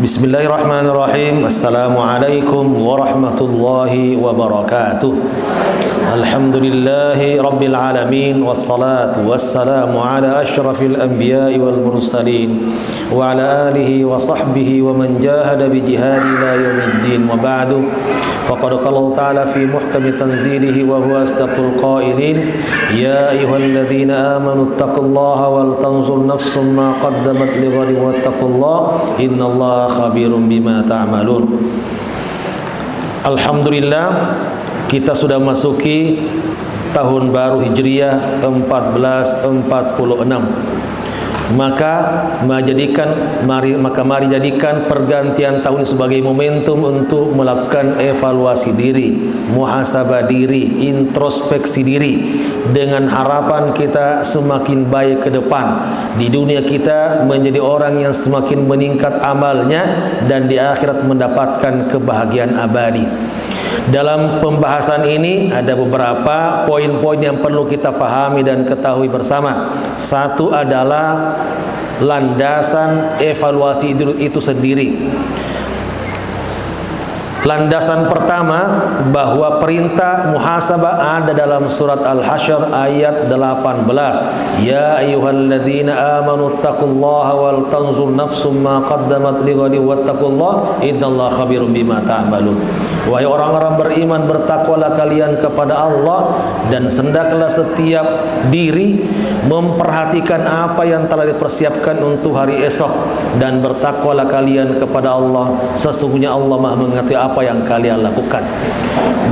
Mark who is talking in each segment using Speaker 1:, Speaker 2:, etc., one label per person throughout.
Speaker 1: Bismillahirrahmanirrahim. Assalamualaikum warahmatullahi wabarakatuh. Alhamdulillahi rabbil alamin, wassalatu wassalamu ala asyrafil anbiya'i wal mursalin wa ala alihi wa sahbihi wa man jahada bi jihadi ila yaumiddin. Wa ba'du, faqad qala Allah ta'ala fi muhkami tanzilihi wa huwa asdaqul qailin, ya ayyuhalladzina amanu taqullaha wal tanzur nafsum ma qaddamat lighadin wattaqullaha innallaha khabirun bima ta'malun. Alhamdulillah, kita sudah masuki tahun baru Hijriah 1446. Maka mari jadikan pergantian tahun sebagai momentum untuk melakukan evaluasi diri, muhasabah diri, introspeksi diri, dengan harapan kita semakin baik ke depan. Di dunia kita menjadi orang yang semakin meningkat amalnya, dan di akhirat mendapatkan kebahagiaan abadi. Dalam pembahasan ini ada beberapa poin-poin yang perlu kita fahami dan ketahui bersama. Satu adalah landasan evaluasi itu sendiri. Landasan pertama, bahwa perintah muhasabah ada dalam surat Al-Hasyr ayat 18. Ya ayyuhalladzina amanu taqullaha wal tanzur nafsum ma qaddamat lighadin wattaqullaha innallaha khabirum bima ta'malun. Wahai orang-orang beriman, bertakwalah kalian kepada Allah, dan hendaklah setiap diri memperhatikan apa yang telah dipersiapkan untuk hari esok, dan bertakwalah kalian kepada Allah, sesungguhnya Allah Maha mengetahui apa yang kalian lakukan.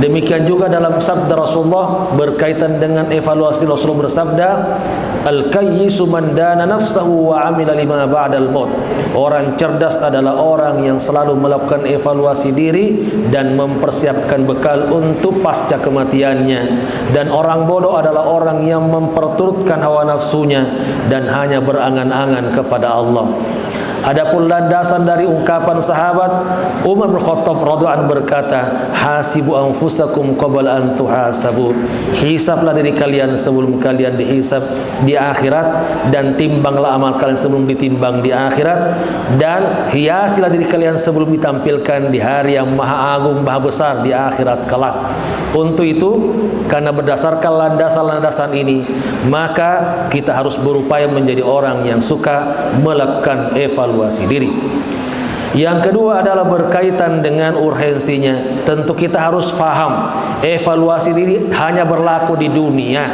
Speaker 1: Demikian juga dalam sabda Rasulullah berkaitan dengan evaluasi. Rasulullah bersabda, al-kayyisu man dana nafsahu wa amila lima ba'dal maut. Orang cerdas adalah orang yang selalu melakukan evaluasi diri dan mempersiapkan bekal untuk pasca kematiannya. Dan orang bodoh adalah orang yang memperturutkan hawa nafsunya dan hanya berangan-angan kepada Allah. Adapun landasan dari ungkapan sahabat, Umar bin Khattab radhiyallahu anhu berkata, hasibu anfusakum qabla an tuhasabu. Hisablah diri kalian sebelum kalian dihisab di akhirat, dan timbanglah amal kalian sebelum ditimbang di akhirat, dan hiasilah diri kalian sebelum ditampilkan di hari yang maha agung, maha besar, di akhirat kelak. Untuk itu, karena berdasarkan landasan-landasan ini, maka kita harus berupaya menjadi orang yang suka melakukan evaluasi diri. Yang kedua adalah berkaitan dengan urgensinya. Tentu kita harus faham, evaluasi diri hanya berlaku di dunia.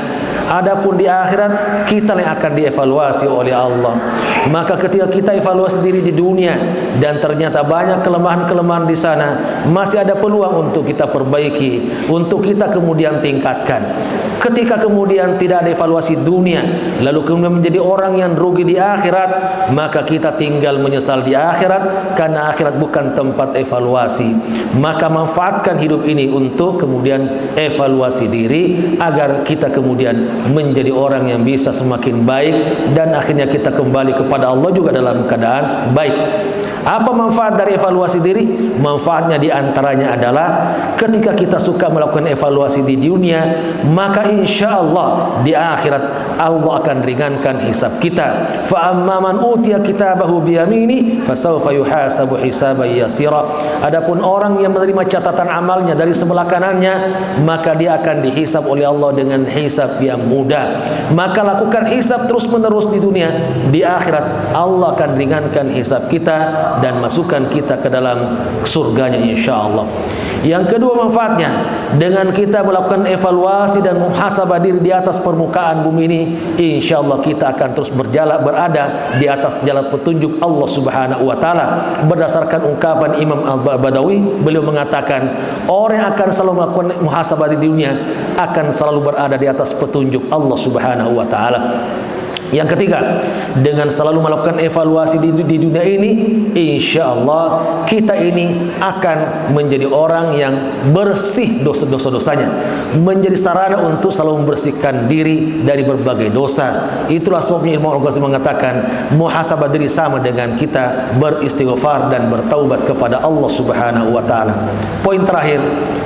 Speaker 1: Adapun di akhirat, kita yang akan dievaluasi oleh Allah. Maka ketika kita evaluasi diri di dunia dan ternyata banyak kelemahan-kelemahan di sana, masih ada peluang untuk kita perbaiki, untuk kita kemudian tingkatkan. Ketika kemudian tidak ada evaluasi dunia, lalu kemudian menjadi orang yang rugi di akhirat, maka kita tinggal menyesal di akhirat, karena akhirat bukan tempat evaluasi. Maka manfaatkan hidup ini untuk kemudian evaluasi diri, agar kita kemudian menjadi orang yang bisa semakin baik, dan akhirnya kita kembali kepada Allah juga dalam keadaan baik. Apa manfaat dari evaluasi diri? Manfaatnya diantaranya adalah ketika kita suka melakukan evaluasi di dunia, maka insya Allah di akhirat Allah akan ringankan hisab kita. Fa amma man utiya kitabahu biyamini fasawfa yuhasabu hisaban yasira. Adapun orang yang menerima catatan amalnya dari sebelah kanannya, maka dia akan dihisab oleh Allah dengan hisab yang mudah. Maka lakukan hisab terus menerus di dunia. Di akhirat Allah akan ringankan hisab kita dan masukkan kita ke dalam surganya insyaallah. Yang kedua manfaatnya, dengan kita melakukan evaluasi dan muhasabah diri di atas permukaan bumi ini, insyaallah kita akan terus berada di atas jalan petunjuk Allah Subhanahu wa taala. Berdasarkan ungkapan Imam Al-Badawi, beliau mengatakan, orang yang akan selalu melakukan muhasabah di dunia akan selalu berada di atas petunjuk Allah Subhanahu wa taala. Yang ketiga, dengan selalu melakukan evaluasi di dunia ini, insya Allah kita ini akan menjadi orang yang bersih dosa-dosanya, menjadi sarana untuk selalu membersihkan diri dari berbagai dosa. Itulah sebabnya ilmu al-Ghazali mengatakan muhasabah diri sama dengan kita beristighfar dan bertaubat kepada Allah Subhanahu wa taala. Poin terakhir,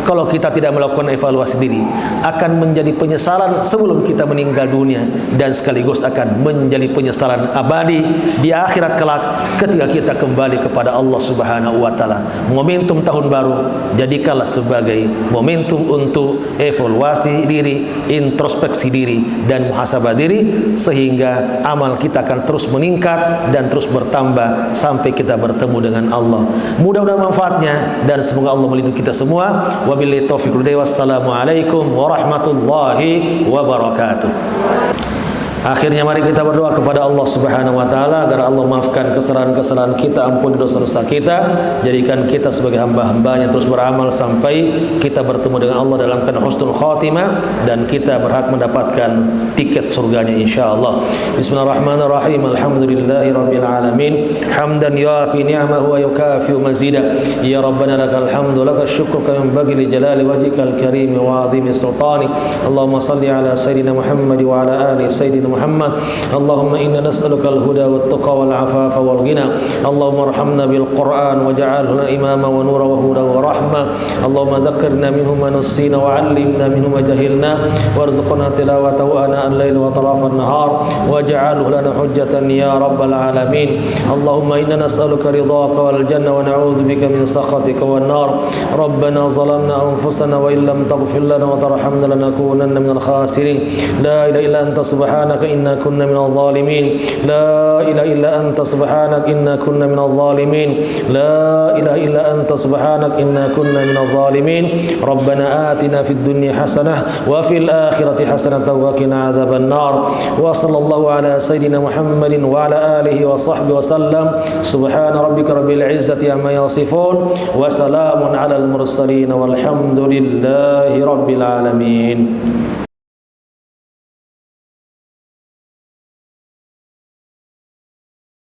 Speaker 1: kalau kita tidak melakukan evaluasi diri, akan menjadi penyesalan sebelum kita meninggal dunia, dan sekaligus akan akan menjadi penyesalan abadi di akhirat kelak ketika kita kembali kepada Allah Subhanahu wa taala. Momentum tahun baru jadikanlah sebagai momentum untuk evaluasi diri, introspeksi diri dan muhasabah diri, sehingga amal kita akan terus meningkat dan terus bertambah sampai kita bertemu dengan Allah. Mudah-mudahan manfaatnya dan semoga Allah melindungi kita semua. Wabillahi taufiq wal hidayah. Wassalamualaikum warahmatullahi wabarakatuh. Akhirnya mari kita berdoa kepada Allah Subhanahu wa taala agar Allah maafkan kesalahan-kesalahan kita, ampuni dosa-dosa kita, jadikan kita sebagai hamba-hambanya terus beramal sampai kita bertemu dengan Allah dalam keadaan husnul khatimah dan kita berhak mendapatkan tiket surganya insyaallah. Bismillahirrahmanirrahim. Alhamdulillahirabbil alamin. Hamdan yafi ni'amahu wa yukafi mazida. Ya Rabbana lakal hamdu lakal syukru kama yanbaghi li jalali wajhikal karim wa 'azimi sultani. Allahumma shalli ala sayyidina Muhammad wa ala ali sayyidina Muhammad. Allahumma inna nas'aluka al-huda wat-tuqa wal-'afafa wal-ghina. Allahumma arhamna bil-Qur'an waj'alhu lana imama wa nura wa huda wa rahmah. Allahumma dhakkirna minhu ma nassina wa 'allimna minhu ma jahilna warzuqna tilawatahu ana al-lail wa atrafa an-nahar waj'alhu lana hujjatan ya rabbal alamin. Allahumma inna nas'aluka ridhaka wal janna wa na'udzu bika min sakhatika wan nar. Rabbana zalamna anfusana wa illam taghfir lana wa tarhamna lanakunanna minal khasirin. La ilaha illa anta subhanaka inna kunna minadh dhalimin. La ilaha illa anta subhanak inna kunna minadh dhalimin. La ilaha illa anta subhanak inna kunna minadh dhalimin. Rabbana atina fid dunya hasanah wa fil akhirati hasanah wa qina adzaban nar. Wa sallallahu ala sayyidina Muhammadin wa ala alihi wa sahbihi wa sallam. Subhana rabbika rabbil izzati amma yasifun wa salamun alal mursalin walhamdulillahi rabbil alamin.